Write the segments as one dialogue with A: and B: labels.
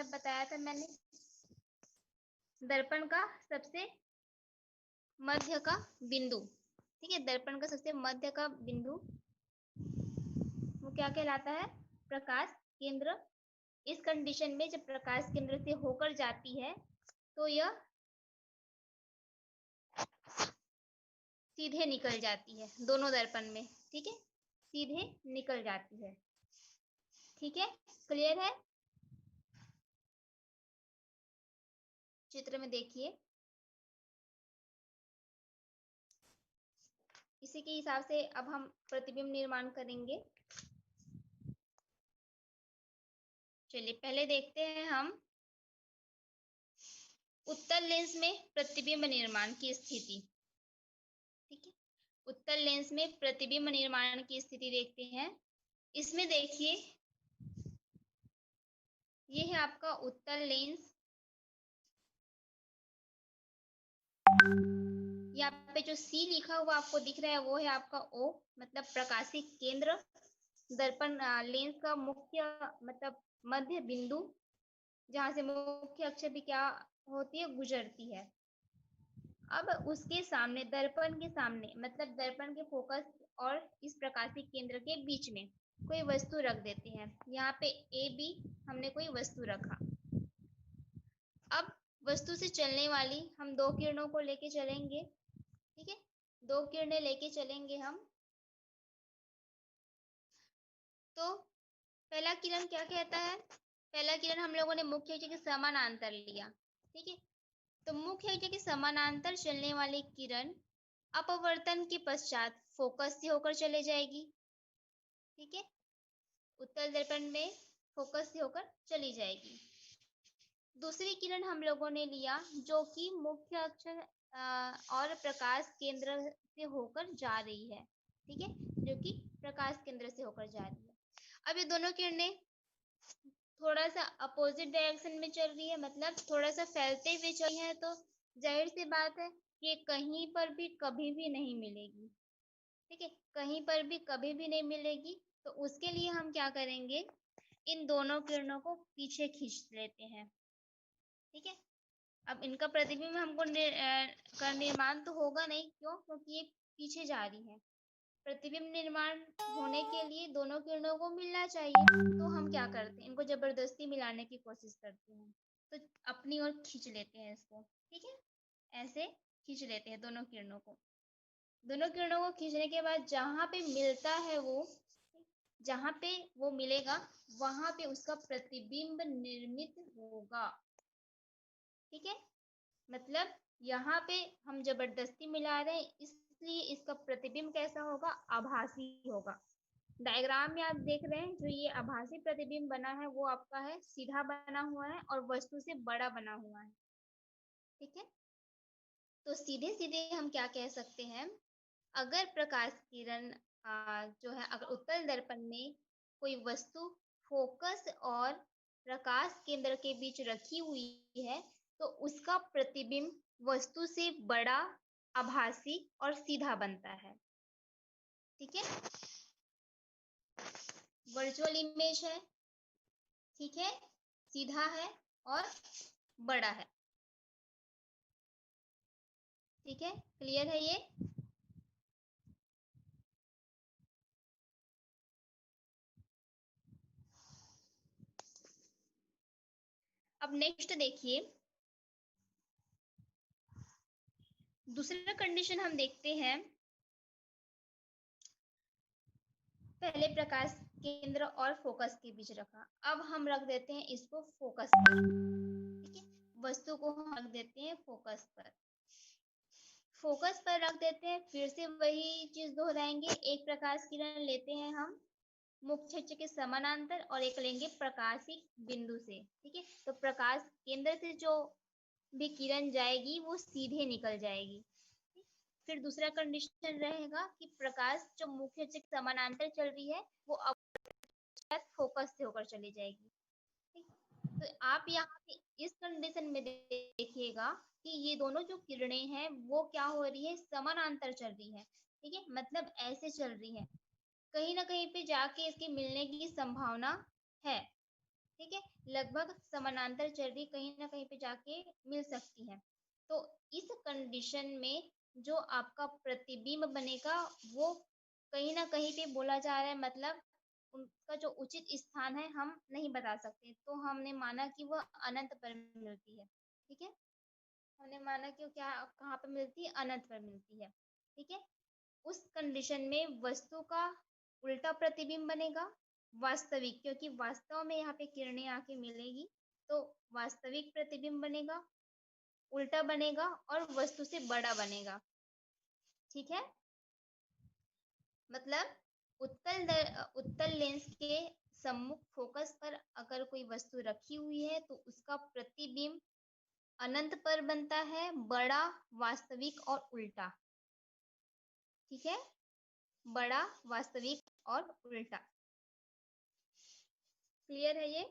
A: मतलब बताया था मैंने, दर्पण का सबसे मध्य का बिंदु। ठीक है, दर्पण का सबसे मध्य का बिंदु वो क्या कहलाता है? प्रकाश केंद्र। इस कंडीशन में जब प्रकाश केंद्र से होकर जाती है तो यह सीधे निकल जाती है दोनों दर्पण में। ठीक है, सीधे निकल जाती है। ठीक है, क्लियर है? चित्र में देखिए, इसी के हिसाब से अब हम प्रतिबिंब निर्माण करेंगे। चलिए पहले देखते हैं हम उत्तल लेंस में प्रतिबिंब निर्माण की स्थिति। ठीक है, उत्तल लेंस में प्रतिबिंब निर्माण की स्थिति देखते हैं। इसमें देखिए, ये है आपका उत्तल लेंस। यहाँ पे जो सी लिखा हुआ आपको दिख रहा है वो है आपका ओ, मतलब प्रकाशिक केंद्र। दर्पण लेंस का मुख्य मतलब मध्य बिंदु, जहां से मुख्य अक्ष भी क्या होती है? गुजरती है। अब उसके सामने, दर्पण के सामने मतलब दर्पण के फोकस और इस प्रकाशिक केंद्र के बीच में कोई वस्तु रख देते हैं। यहाँ पे ए बी हमने कोई वस्तु रखा। अब वस्तु से चलने वाली हम दो किरणों को लेके चलेंगे। ठीक है, दो किरणें लेके चलेंगे हम। तो पहला किरण क्या कहता है? पहला किरण हम लोगों ने मुख्य अक्ष के समानांतर लिया। ठीक है, तो मुख्य अक्ष के समानांतर चलने वाली किरण अपवर्तन के पश्चात फोकस से होकर चले जाएगी। ठीक है, उत्तल दर्पण में फोकस से होकर चली जाएगी। दूसरी किरण हम लोगों ने लिया जो कि मुख्य अक्ष और प्रकाश केंद्र से होकर जा रही है। ठीक है, जो कि प्रकाश केंद्र से होकर जा रही है। अब ये दोनों किरणें थोड़ा सा अपोजिट डायरेक्शन में चल रही है, मतलब थोड़ा सा फैलते हुए चल रही है, तो जाहिर सी बात है ये कहीं पर भी कभी भी नहीं मिलेगी। ठीक है, कहीं पर भी कभी भी नहीं मिलेगी। तो उसके लिए हम क्या करेंगे? इन दोनों किरणों को पीछे खींच लेते हैं। ठीक है, अब इनका प्रतिबिंब हमको का निर्माण तो होगा नहीं। क्यों? क्योंकि ये पीछे जा रही है। प्रतिबिंब निर्माण होने के लिए दोनों किरणों को मिलना चाहिए। तो हम क्या करते हैं? इनको जबरदस्ती मिलाने की कोशिश करते हैं, तो अपनी ओर खींच लेते हैं इसको। ठीक है, ऐसे खींच लेते हैं दोनों किरणों को। दोनों किरणों को खींचने के बाद जहां पे मिलता है वो, जहां पे वो मिलेगा वहां पे उसका प्रतिबिंब निर्मित होगा। ठीक है, मतलब यहाँ पे हम जबरदस्ती मिला रहे हैं, इसलिए इसका प्रतिबिंब कैसा होगा? आभासी होगा। डायग्राम में आप देख रहे हैं जो ये आभासी प्रतिबिंब बना है वो आपका है सीधा बना हुआ है और वस्तु से बड़ा बना हुआ है। ठीक है, तो सीधे सीधे हम क्या कह सकते हैं? अगर प्रकाश किरण जो है, अगर उत्तल दर्पण में कोई वस्तु फोकस और प्रकाश केंद्र के बीच रखी हुई है तो उसका प्रतिबिंब वस्तु से बड़ा, आभासी और सीधा बनता है। ठीक है, वर्चुअल इमेज है। ठीक है, सीधा है और बड़ा है। ठीक है, क्लियर है ये? अब नेक्स्ट देखिए, दूसरा कंडीशन हम देखते हैं। पहले प्रकाश केंद्र और फोकस के बीच रखा, अब हम रख देते हैं इसको फोकस पर। ठीक है, वस्तु को हम रख देते हैं फोकस पर। फोकस पर रख देते हैं, फिर से वही चीज दोहराएंगे। एक प्रकाश किरण लेते हैं हम मुख्य अक्ष के समानांतर और एक लेंगे प्रकाशिक बिंदु से। ठीक है, तो प्रकाश केंद्र से जो भी किरण जाएगी वो सीधे निकल जाएगी। फिर दूसरा कंडीशन रहेगा कि प्रकाश जो मुख्य अक्ष के समानांतर चल रही है वो अब फोकस से होकर चली जाएगी। ठीक, तो आप यहाँ पे इस कंडीशन में देखिएगा कि ये दोनों जो किरणें हैं वो क्या हो रही है? समानांतर चल रही है। ठीक है, मतलब ऐसे चल रही है, कहीं ना कहीं पे जाके इसके मिलने की संभावना है। ठीक है, लगभग समानांतर चल रही कहीं ना कहीं पे जाके मिल सकती है। तो इस कंडीशन में जो आपका प्रतिबिंब बनेगा वो कहीं ना कहीं पे बोला जा रहा है, मतलब उनका जो उचित स्थान है हम नहीं बता सकते, तो हमने माना कि वह अनंत पर मिलती है। ठीक है, हमने माना कि वो क्या कहाँ पर मिलती है, अनंत पर मिलती है। ठीक है, उस कंडीशन में वस्तु का उल्टा प्रतिबिंब बनेगा वास्तविक, क्योंकि वास्तव में यहाँ पे किरणें आके मिलेगी, तो वास्तविक प्रतिबिंब बनेगा, उल्टा बनेगा और वस्तु से बड़ा बनेगा। ठीक है, मतलब उत्तल लेंस के सम्मुख फोकस पर अगर कोई वस्तु रखी हुई है तो उसका प्रतिबिंब अनंत पर बनता है, बड़ा, वास्तविक और उल्टा। ठीक है, बड़ा, वास्तविक और उल्टा। क्लियर है ये?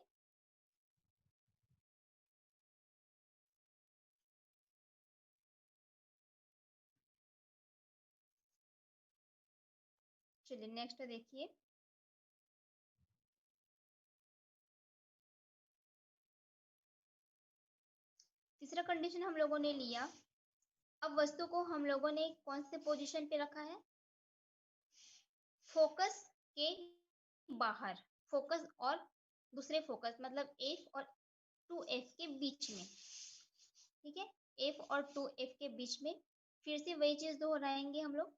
A: चलिए नेक्स्ट देखिए। तीसरा कंडीशन हम लोगों ने लिया। अब वस्तु को हम लोगों ने कौन से पोजीशन पे रखा है? फोकस के बाहर, फोकस और दूसरे फोकस मतलब एफ और 2f के बीच में। ठीक है, एफ और 2f के बीच में फिर से वही चीज दोहराएंगे हम लोग।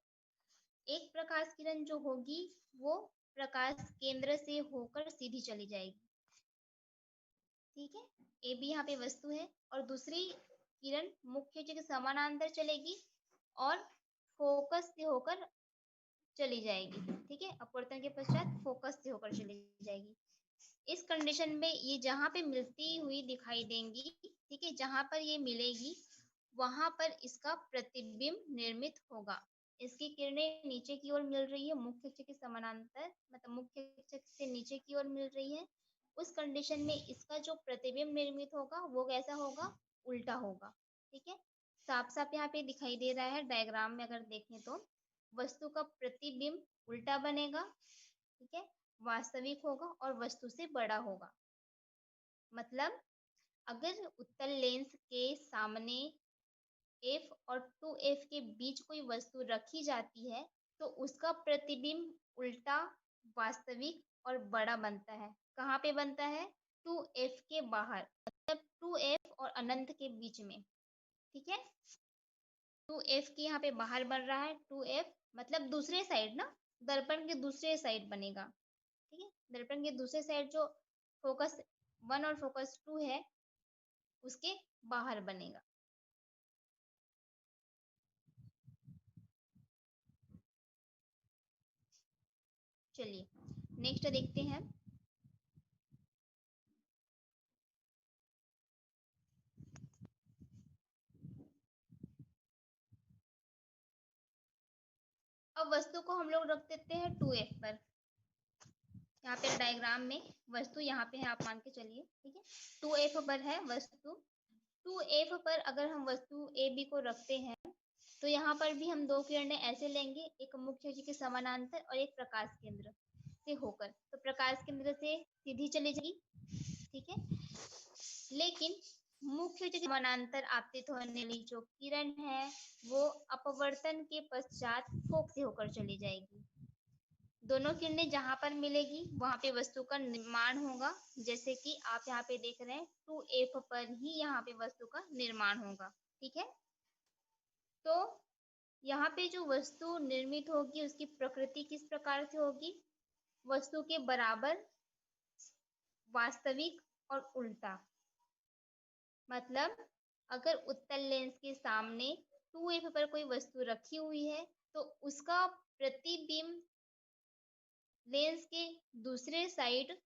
A: एक प्रकाश किरण जो होगी वो प्रकाश केंद्र से होकर सीधी चली जाएगी। ठीक है, ए भी यहाँ पे वस्तु है और दूसरी किरण मुख्य के समानांतर चलेगी और फोकस से होकर चली जाएगी। ठीक है, अपवर्तन के पश्चात फोकस से होकर चली जाएगी। इस कंडीशन में ये जहाँ पे मिलती हुई दिखाई देंगी, ठीक है, जहाँ पर ये मिलेगी वहां पर इसका प्रतिबिंब निर्मित होगा। इसकी किरणें नीचे की ओर मिल रही है, मुख्य अक्ष के समानांतर, मतलब मुख्य अक्ष से नीचे की ओर मिल रही है। उस कंडीशन में इसका जो प्रतिबिंब निर्मित होगा वो कैसा होगा? उल्टा होगा। ठीक है, साफ साफ यहाँ पे दिखाई दे रहा है डायग्राम में अगर देखें तो वस्तु का प्रतिबिंब उल्टा बनेगा। ठीक है, वास्तविक होगा और वस्तु से बड़ा होगा। मतलब अगर उत्तल लेंस के सामने एफ और 2f के बीच कोई वस्तु रखी जाती है तो उसका प्रतिबिंब उल्टा, वास्तविक और बड़ा बनता है। कहाँ पे बनता है? 2f के बाहर, मतलब 2f और अनंत के बीच में। ठीक है, 2f के यहाँ पे बाहर बन रहा है, 2f मतलब दूसरे साइड ना, दर्पण के दूसरे साइड बनेगा। ठीक है, दर्पण के दूसरे साइड जो फोकस 1 और फोकस 2 है उसके बाहर बनेगा। चलिए नेक्स्ट देखते हैं। अब वस्तु को हम लोग रख देते हैं 2f पर। यहाँ पे डायग्राम में वस्तु यहाँ पे है, आप मान के चलिए। ठीक है, 2f पर है वस्तु। 2f पर अगर हम वस्तु ए बी को रखते हैं तो यहाँ पर भी हम दो किरणें ऐसे लेंगे, एक मुख्य अक्ष के समानांतर और एक प्रकाश केंद्र से होकर, तो प्रकाश केंद्र से सीधी चली जाएगी। ठीक है, लेकिन मुख्य अक्ष के समानांतर आपतित होने वाली जो किरण है वो अपवर्तन के पश्चात फोक से होकर चली जाएगी। दोनों किरणें जहां पर मिलेगी वहां पे वस्तु का निर्माण होगा, जैसे कि आप यहाँ पे देख रहे हैं 2f पर ही यहाँ पे वस्तु का निर्माण होगा। ठीक है, तो यहाँ पे जो वस्तु निर्मित होगी उसकी प्रकृति किस प्रकार से होगी? वस्तु के बराबर, वास्तविक और उल्टा। मतलब अगर उत्तल लेंस के सामने 2f पर कोई वस्तु रखी हुई है तो उसका प्रतिबिंब लेंस के दूसरे साइड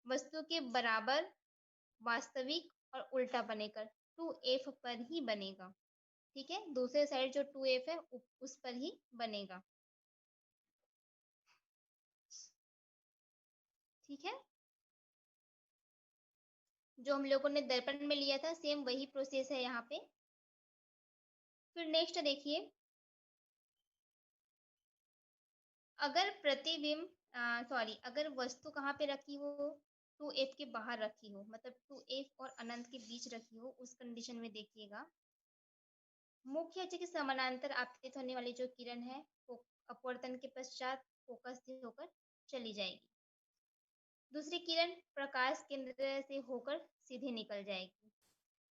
A: वस्तु के बराबर, वास्तविक और उल्टा बनेगा, 2f पर ही बनेगा। ठीक है, दूसरे साइड जो 2f है उस पर ही बनेगा। ठीक है, जो हम लोगों ने दर्पण में लिया था सेम वही प्रोसेस है यहाँ पे। फिर नेक्स्ट देखिए, अगर प्रतिबिंब अगर वस्तु कहाँ पे रखी हो, 2f के बाहर रखी हो, मतलब 2f और अनंत के बीच रखी हो, उस कंडीशन में देखिएगा मुख्य अक्ष के समानांतर आपतित होने वाली जो किरण है वो अपवर्तन के पश्चात फोकस से होकर चली जाएगी। दूसरी किरण प्रकाश केंद्र से होकर सीधे निकल जाएगी।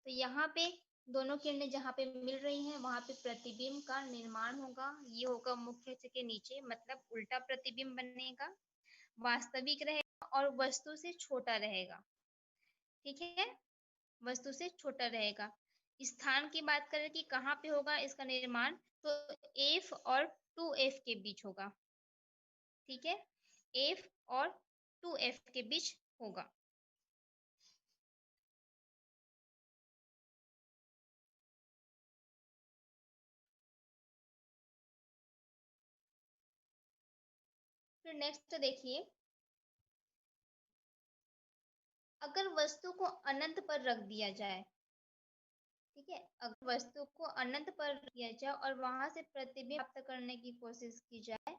A: तो यहाँ पे दोनों किरणें जहाँ पे मिल रही हैं वहां पे प्रतिबिंब का निर्माण होगा। ये होगा मुख्य अक्ष के नीचे, मतलब उल्टा प्रतिबिंब बनेगा, वास्तविक रहेगा और वस्तु से छोटा रहेगा। ठीक है, वस्तु से छोटा रहेगा। स्थान की बात करें कि कहाँ पे होगा इसका निर्माण, तो F और 2F के बीच होगा। ठीक है, F और 2F के बीच होगा। फिर नेक्स्ट देखिए, अगर वस्तु को अनंत पर रख दिया जाए, ठीक है, अगर वस्तु को अनंत पर रख दिया जाए और वहां से प्रतिबिंब प्राप्त करने की कोशिश की जाए,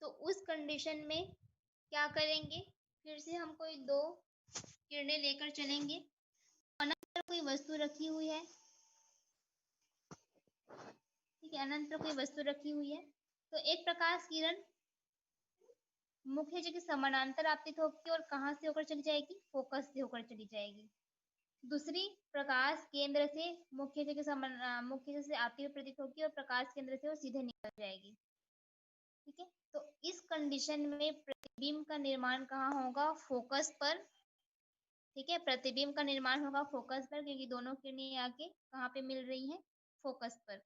A: तो उस कंडीशन में क्या करेंगे, फिर से हम कोई दो किरणें लेकर चलेंगे। अनंत पर कोई वस्तु रखी हुई है, ठीक है, अनंत पर कोई वस्तु रखी हुई है, तो एक प्रकाश किरण मुख्य अक्ष के समानांतर आपतित होगी और कहाँ से होकर चली जाएगी, फोकस से होकर चली जाएगी। दूसरी प्रकाश केंद्र से मुख्य अक्ष के मुख्य अक्ष से आती हुई प्रतीत होगी और प्रकाश केंद्र से वो सीधे निकल जाएगी। ठीक है, तो इस कंडीशन में प्रतिबिंब का निर्माण कहाँ होगा, फोकस पर। ठीक है, प्रतिबिंब का निर्माण होगा फोकस पर, क्योंकि दोनों किरणें आके कहाँ पे मिल रही हैं, फोकस पर।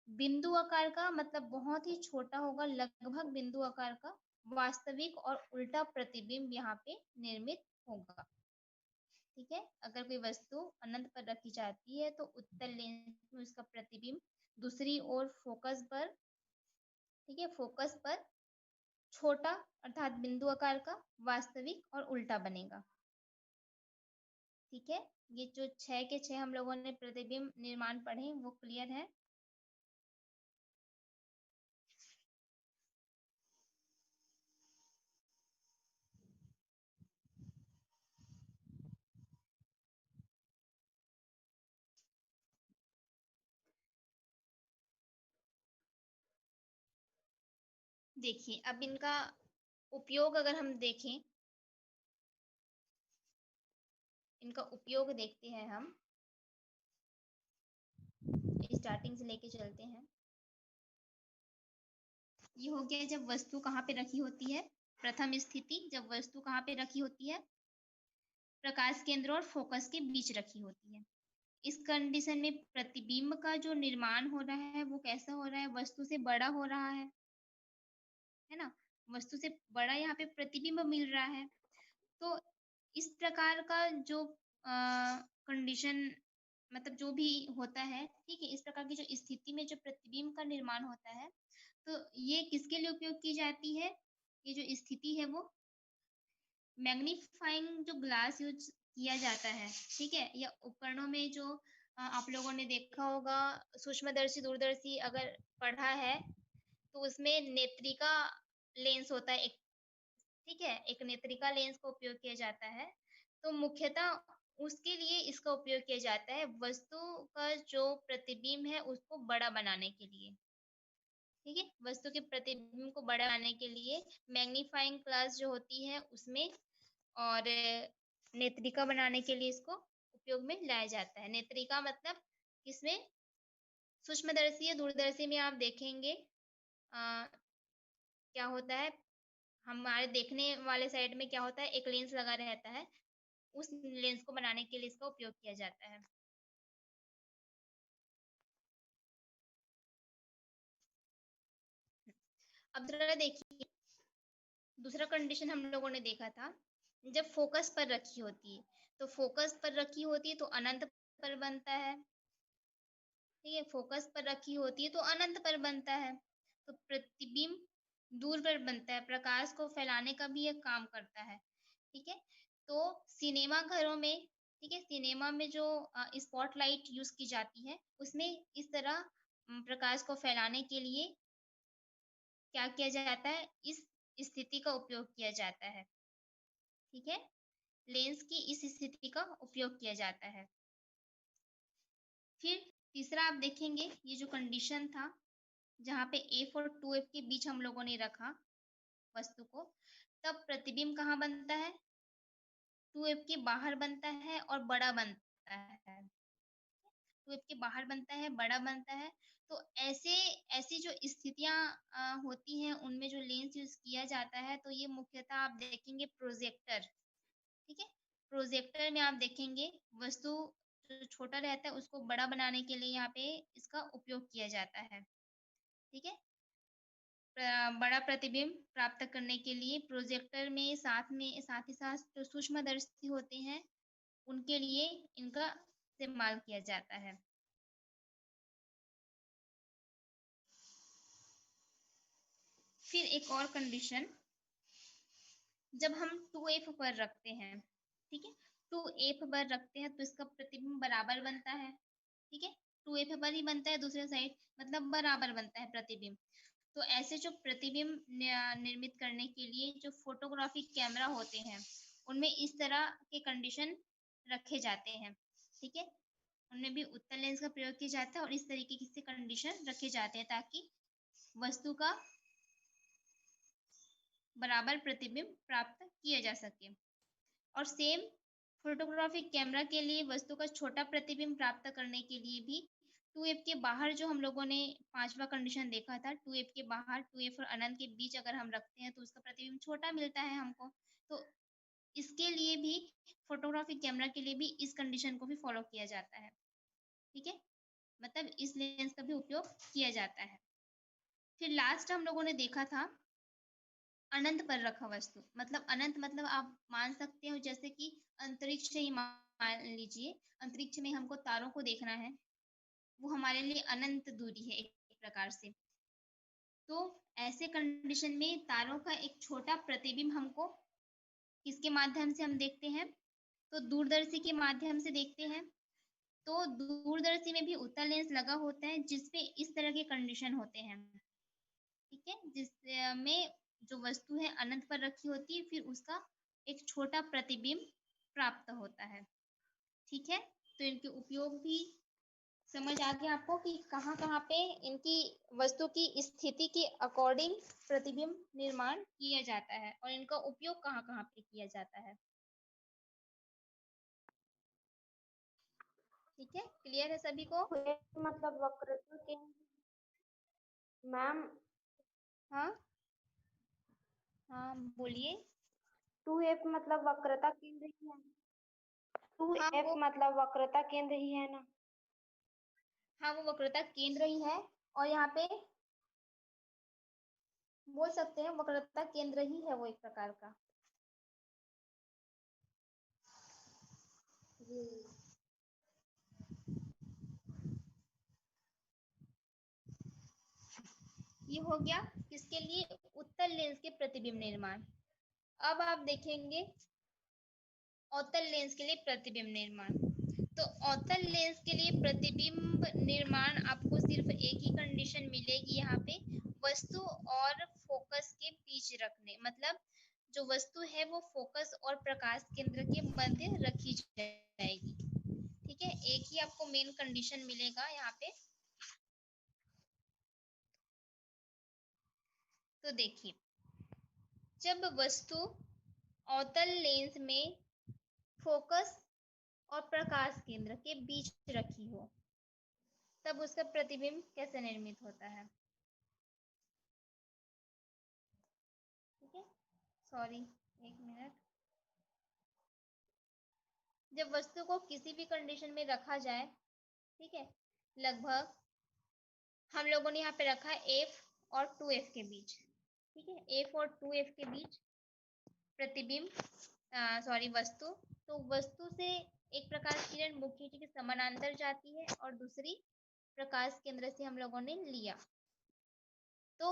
A: बिंदु आकार का मतलब बहुत ही छोटा होगा, लगभग बिंदु आकार का वास्तविक और उल्टा प्रतिबिंब यहाँ पे निर्मित होगा। ठीक है, अगर कोई वस्तु अनंत पर रखी जाती है तो उत्तल लेंस में उसका प्रतिबिंब दूसरी ओर फोकस पर, ठीक है, फोकस पर छोटा अर्थात बिंदु आकार का वास्तविक और उल्टा बनेगा। ठीक है, ये जो 6 के 6 हम लोगों ने प्रतिबिंब निर्माण पढ़े वो क्लियर है। देखिए, अब इनका उपयोग अगर हम देखें, इनका उपयोग देखते हैं हम, स्टार्टिंग से लेके चलते हैं। ये हो गया जब वस्तु कहाँ पे रखी होती है, प्रथम स्थिति जब वस्तु कहाँ पे रखी होती है, प्रकाश केंद्र और फोकस के बीच रखी होती है। इस कंडीशन में प्रतिबिंब का जो निर्माण हो रहा है वो कैसा हो रहा है, वस्तु से बड़ा हो रहा है ना, वस्तु से बड़ा यहाँ पे प्रतिबिंब मिल रहा है। तो इस प्रकार का जो कंडीशन मतलब जो भी होता है, ठीक है, इस प्रकार की जो स्थिति में जो प्रतिबिंब का निर्माण होता है, तो ये किसके लिए उपयोग की जाती है, ये जो स्थिति है वो मैग्नीफाइंग जो ग्लास यूज किया जाता है, ठीक है, या उपकरणों में जो आप लोगों ने देखा होगा, सूक्ष्मदर्शी दूरदर्शी अगर पढ़ा है तो उसमें नेत्रिका लेंस होता है एक, ठीक है, एक नेत्रिका लेंस का उपयोग किया जाता है। तो मुख्यतः उसके लिए इसका उपयोग किया जाता है, वस्तु का जो प्रतिबिंब है उसको बड़ा बनाने के लिए। ठीक है, वस्तु के प्रतिबिंब को बड़ा बनाने के लिए मैग्नीफाइंग ग्लास जो होती है उसमें, और नेत्रिका बनाने के लिए इसको उपयोग में लाया जाता है। नेत्रिका मतलब किसमें, सूक्ष्मदर्शी या दूरदर्शी में आप देखेंगे क्या होता है, हमारे देखने वाले साइड में क्या होता है, एक लेंस लगा रहता है, उस लेंस को बनाने के लिए इसका उपयोग किया जाता है। अब जरा देखिए, दूसरा कंडीशन हम लोगों ने देखा था, जब फोकस पर रखी होती है, तो फोकस पर रखी होती है तो अनंत पर बनता है। ठीक है, फोकस पर रखी होती है तो अनंत पर बनता है। तो प्रतिबिंब दूर पर बनता है, प्रकाश को फैलाने का भी एक काम करता है। ठीक है, तो सिनेमा घरों में, ठीक है, सिनेमा में जो स्पॉटलाइट यूज की जाती है उसमें इस तरह प्रकाश को फैलाने के लिए क्या किया जाता है, इस स्थिति का उपयोग किया जाता है। ठीक है, लेंस की इस स्थिति का उपयोग किया जाता है। फिर तीसरा आप देखेंगे, ये जो कंडीशन था जहाँ पे F और 2F के बीच हम लोगों ने रखा वस्तु को, तब प्रतिबिंब कहाँ बनता है? 2F के बाहर बनता है और बड़ा बनता है। 2F के बाहर बनता है, बड़ा बनता है। तो ऐसी जो स्थितियाँ होती हैं उनमें जो लेंस यूज़ किया जाता है, तो ये मुख्यतः आप देखेंगे प्रोजेक्टर, ठीक है? प्रोजेक्टर में आप देखेंगे वस्तु जो छोटा रहता है उसको बड़ा बनाने के लिए यहाँ पे इसका उपयोग किया जाता है, ठीक है? बड़ा प्रतिबिंब प्राप्त करने के लिए प्रोजेक्टर में साथ ही साथ जो सूक्ष्मदर्शी होते हैं, उनके लिए इनका इस्तेमाल किया जाता है। फिर एक और कंडीशन, जब हम 2F पर रखते हैं, ठीक है? 2F पर रखते हैं तो इसका प्रतिबिंब बराबर बनता है, ठीक है? 2F पर ही बनता है दूसरे साइड, मतलब बराबर बनता है प्रतिबिंब। तो ऐसे जो प्रतिबिंब निर्मित करने के लिए जो फोटोग्राफी कैमरा होते हैं, उनमें इस तरह के कंडीशन रखे जाते हैं, ठीक है? उनमें भी उत्तल लेंस का प्रयोग किया जाता है और इस तरीके से कंडीशन रखे जाते हैं ताकि वस्तु का बराबर प्रतिबिंब प्राप्त किया जा सके। और सेम फोटोग्राफिक कैमरा के लिए वस्तु का छोटा प्रतिबिंब प्राप्त करने के लिए भी 2F के बाहर जो हम लोगों ने पांचवा कंडीशन देखा था, 2F के बाहर 2F और अनंत के बीच अगर हम रखते हैं तो उसका प्रतिबिंब छोटा मिलता है हमको। तो इसके लिए भी फोटोग्राफिक कैमरा के लिए भी इस कंडीशन को भी फॉलो किया जाता है, ठीक है? मतलब इस लेंस का भी उपयोग किया जाता है। फिर लास्ट हम लोगों ने देखा था अनंत पर रखा वस्तु, मतलब अनंत मतलब आप मान सकते हो जैसे कि अंतरिक्ष ही मान लीजिए, अंतरिक्ष में हमको तारों को देखना है, वो हमारे लिए अनंत दूरी है एक प्रकार से। तो ऐसे कंडीशन में तारों का एक छोटा प्रतिबिंब हमको किसके माध्यम से हम देखते हैं? तो दूरदर्शी के माध्यम से देखते हैं। तो दूरदर्शी में भी उत्तल लेंस लगा होता है जिसपे इस तरह के कंडीशन होते हैं, ठीक है? जिसमें जो वस्तु है अनंत पर रखी होती है, फिर उसका एक छोटा प्रतिबिंब प्राप्त होता है, ठीक है? तो इनके उपयोग भी समझ आ गया आपको कि कहाँ-कहाँ पे इनकी वस्तु की स्थिति के अकॉर्डिंग प्रतिबिंब निर्माण किया जाता है और इनका उपयोग कहाँ-कहाँ पे किया जाता है। ठीक है? क्लियर है सभी को?
B: मतलब वक्रता केंद्र मैम।
A: हाँ? हाँ, बोलिए।
B: 2F मतलब वक्रता केंद्र ही है।
A: हाँ,
B: 2F
A: वो
B: मतलब वक्रता केंद्र ही है ना।
A: हाँ, वो वक्रता केंद्र ही है और यहाँ पे बोल सकते हैं वक्रता केंद्र ही है वो एक प्रकार का।
B: जी।
A: ये हो गया किसके लिए? उत्तल लेंस के प्रतिबिंब निर्माण। अब आप देखेंगे अवतल लेंस के लिए प्रतिबिंब निर्माण। तो अवतल लेंस के लिए प्रतिबिंब निर्माण आपको सिर्फ एक ही कंडीशन मिलेगी यहाँ पे, वस्तु और फोकस के बीच रखने, मतलब जो वस्तु है वो फोकस और प्रकाश केंद्र के मध्य रखी जाएगी, ठीक है? एक ही आपको मेन कंडीशन मिलेगा यहाँ पे। तो देखिए, जब वस्तु अवतल लेंस में फोकस और प्रकाश केंद्र के बीच रखी हो, तब उसका प्रतिबिंब कैसे निर्मित होता है? ठीक है, सॉरी, एक मिनट। जब वस्तु को किसी भी कंडीशन में रखा जाए, ठीक है, लगभग हम लोगों ने यहाँ पे रखा है F और 2F के बीच, ठीक है, F और 2F के बीच प्रतिबिंब वस्तु, तो वस्तु से एक प्रकाश किरण मुख्य के समानांतर जाती है और दूसरी प्रकाश केंद्र से हम लोगों ने लिया। तो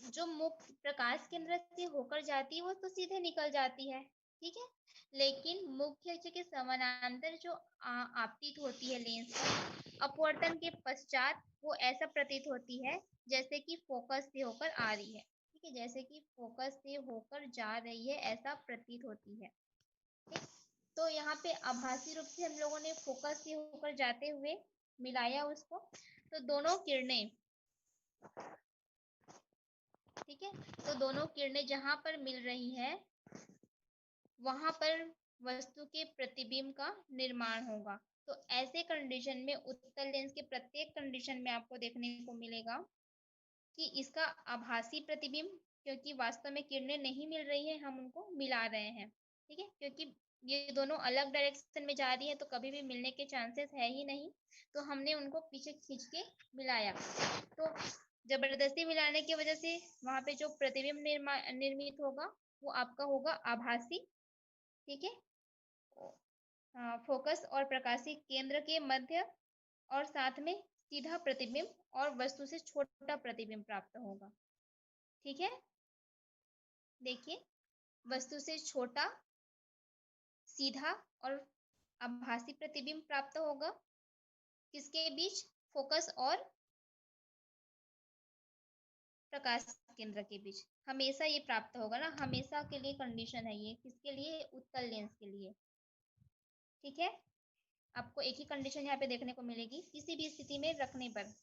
A: जो मुख्य प्रकाश केंद्र से होकर जाती है वो तो सीधे निकल जाती है, ठीक है, लेकिन मुख्य अक्ष के समानांतर जो आपतित होती है लेंस पर अपवर्तन के पश्चात, वो ऐसा प्रतीत होती है जैसे कि फोकस से होकर आ रही है, ठीक है, जैसे कि फोकस से होकर जा रही है ऐसा प्रतीत होती है, ठीक? तो यहाँ पे आभासी रूप से हम लोगों ने फोकस से होकर जाते हुए मिलाया उसको, तो दोनों किरणें, ठीक है, तो दोनों किरणें जहां पर मिल रही है वहां पर वस्तु के प्रतिबिंब का निर्माण होगा। तो ऐसे कंडीशन में उत्तल लेंस के प्रत्येक कंडीशन में आपको देखने को मिलेगा कि इसका आभासी प्रतिबिंब, क्योंकि वास्तव में किरणें नहीं मिल रही है, हम उनको मिला रहे हैं, ठीक है, क्योंकि ये दोनों अलग डायरेक्शन में जा रही है तो कभी भी मिलने के चांसेस है ही नहीं, तो हमने उनको पीछे खींच के मिलाया। तो जबरदस्ती मिलाने की वजह से वहां पे जो प्रतिबिंब निर्मित होगा वो आपका होगा आभासी, ठीक है, फोकस और प्रकाशी केंद्र के मध्य और साथ में सीधा प्रतिबिंब और वस्तु से छोटा प्रतिबिंब प्राप्त होगा, ठीक है। देखिए, वस्तु से छोटा, सीधा और आभासी प्रतिबिंब प्राप्त होगा, किसके बीच, फोकस और प्रकाश केंद्र के बीच। हमेशा ये प्राप्त होगा ना, हमेशा के लिए कंडीशन है ये, किसके लिए, उत्तल लेंस के लिए, ठीक है। आपको एक ही कंडीशन यहाँ पे देखने को मिलेगी किसी भी स्थिति में रखने पर।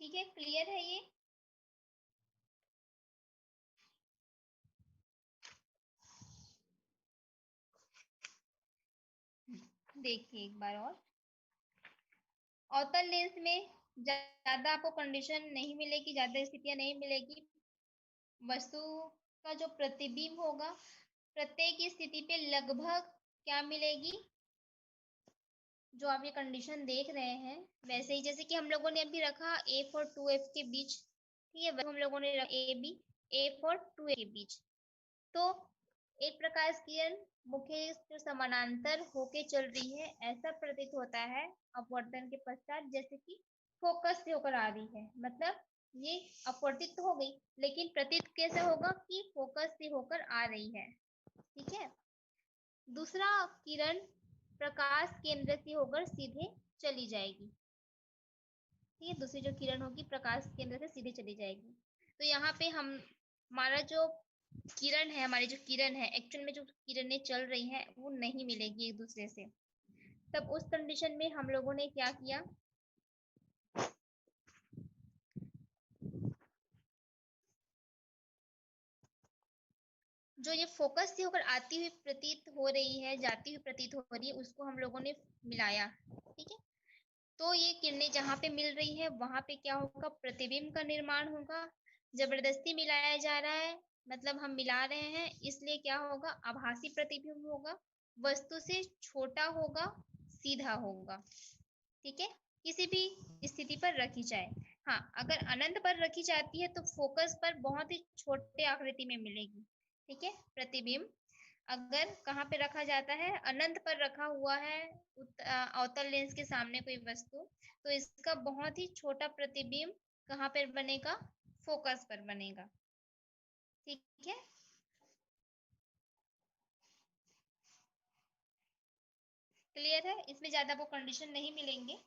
A: ठीक है, क्लियर है ये। देखिए एक बार और, अवतल लेंस में ज्यादा आपको कंडीशन नहीं मिलेगी, ज्यादा स्थितियां नहीं मिलेगी। वस्तु का जो प्रतिबिंब होगा प्रत्येक स्थिति पे लगभग क्या मिलेगी, जो आप ये कंडीशन देख रहे हैं वैसे ही, जैसे कि हम लोगों ने अभी रखा F और 2F के बीच, ठीक है, वह हम लोगों ने रखा AB F और 2F के बीच। तो एक प्रकाश किरण मुख्य जो समानांतर होके चल रही है, ऐसा प्रतीत होता है अपवर्तन के पश्चात जैसे कि फोकस से होकर आ रही है, मतलब ये अपवर्तित तो हो गई लेकिन प्रतीत कैसे होगा कि फोकस से होकर आ रही है, ठीक है। दूसरा किरण प्रकाश केंद्र से होकर सीधे चली जाएगी, ठीक है, दूसरी जो किरण होगी प्रकाश केंद्र से सीधे चली जाएगी। तो यहाँ पे हम हमारा जो किरण है, हमारी जो किरण है एक्चुअल में जो किरणें चल रही हैं वो नहीं मिलेगी एक दूसरे से। तब उस कंडीशन में हम लोगों ने क्या किया, जो ये फोकस से होकर आती हुई प्रतीत हो रही है, जाती हुई प्रतीत हो रही है, उसको हम लोगों ने मिलाया, ठीक है। तो ये किरणें जहां पे मिल रही है वहां पे क्या होगा, प्रतिबिंब का निर्माण होगा। जबरदस्ती मिलाया जा रहा है, मतलब हम मिला रहे हैं, इसलिए क्या होगा, आभासी प्रतिबिंब होगा, वस्तु से छोटा होगा, सीधा होगा, ठीक है, किसी भी स्थिति पर रखी जाए। हाँ, अगर अनंत पर रखी जाती है तो फोकस पर बहुत ही छोटे आकृति में मिलेगी, ठीक है, प्रतिबिंब। अगर कहाँ पे रखा जाता है, अनंत पर रखा हुआ है अवतल लेंस के सामने कोई वस्तु, तो इसका बहुत ही छोटा प्रतिबिंब कहाँ पर बनेगा, फोकस पर बनेगा, ठीक है। क्लियर है, इसमें ज्यादा वो कंडीशन नहीं मिलेंगे।